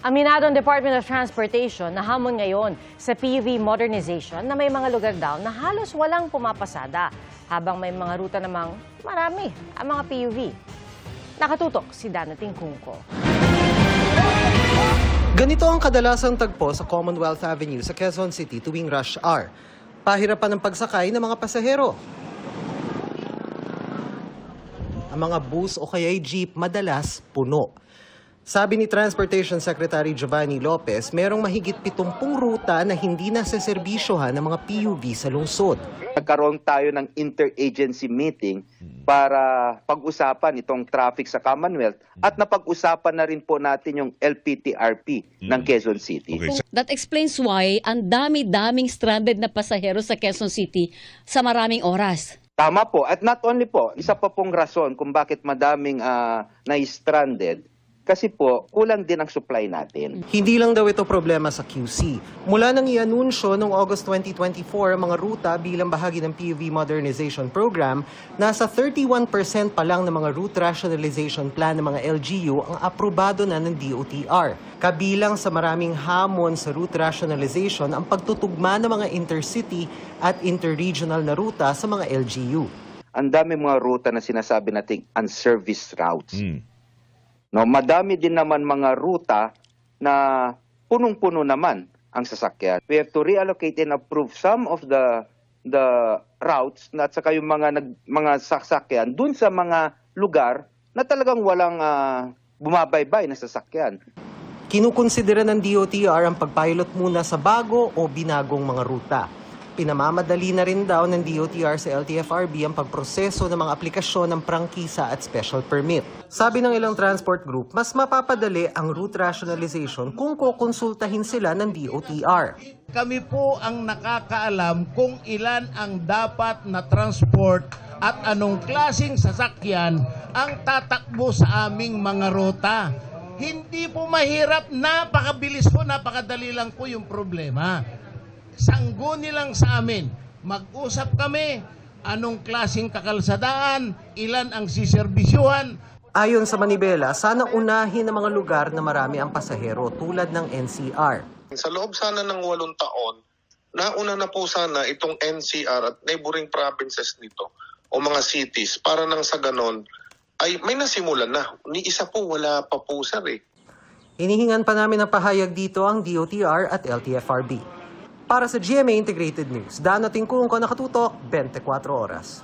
Aminado ang Department of Transportation na hamon ngayon sa PUV modernization na may mga lugar daw na halos walang pumapasada, habang may mga ruta namang marami ang mga PUV. Nakatutok si Dana Tingkungko. Ganito ang kadalasang tagpo sa Commonwealth Avenue sa Quezon City tuwing rush hour. Pahirapan ang pagsakay ng mga pasahero. Ang mga bus o kaya'y jeep madalas puno. Sabi ni Transportation Secretary Giovanni Lopez, merong mahigit 70 ruta na hindi naseserbisyohan ng mga PUV sa lungsod. Nagkaroon tayo ng interagency meeting para pag-usapan itong traffic sa Commonwealth at napag-usapan na rin po natin yung LPTRP ng Quezon City. Okay. That explains why ang dami-daming stranded na pasahero sa Quezon City sa maraming oras. Tama po. At not only po, isa pa pong rason kung bakit madaming na-stranded. Kasi po, kulang din ang supply natin. Hindi lang daw ito problema sa QC. Mula nang i-anunsyo noong August 2024 ang mga ruta bilang bahagi ng PUV Modernization Program, nasa 31% pa lang ng mga route rationalization plan ng mga LGU ang aprobado na ng DOTR. Kabilang sa maraming hamon sa route rationalization ang pagtutugma ng mga intercity at interregional na ruta sa mga LGU. Ang dami mga ruta na sinasabi nating unserviced routes. No, madami din naman mga ruta na punong-puno naman ang sasakyan. We have to reallocate and approve some of the routes at saka yung mga sasakyan dun sa mga lugar na talagang walang bumabaybay na sasakyan. Kinukonsidera ng DOTR ang pagpilot muna sa bago o binagong mga ruta. Pinamamadali na rin daw ng DOTR sa LTFRB ang pagproseso ng mga aplikasyon ng prangkisa at special permit. Sabi ng ilang transport group, mas mapapadali ang route rationalization kung kukonsultahin sila ng DOTR. Kami po ang nakakaalam kung ilan ang dapat na transport at anong klaseng sasakyan ang tatakbo sa aming mga ruta. Hindi po mahirap, napakabilis po, napakadali lang po yung problema. Sangguni lang sa amin. Mag-usap kami, anong klaseng kakalsadaan, ilan ang siserbisyuhan. Ayon sa Manibela, sana unahin ang mga lugar na marami ang pasahero tulad ng NCR. Sa loob sana ng 8 taon, nauna na po sana itong NCR at neighboring provinces nito o mga cities para nang sa ganon ay may nasimulan na. Ni isa po wala pa po sir eh. Hinihingan pa namin ng pahayag dito ang DOTR at LTFRB. Para sa GMA Integrated News, Dana Tingkungko, nakatutok, 24 oras.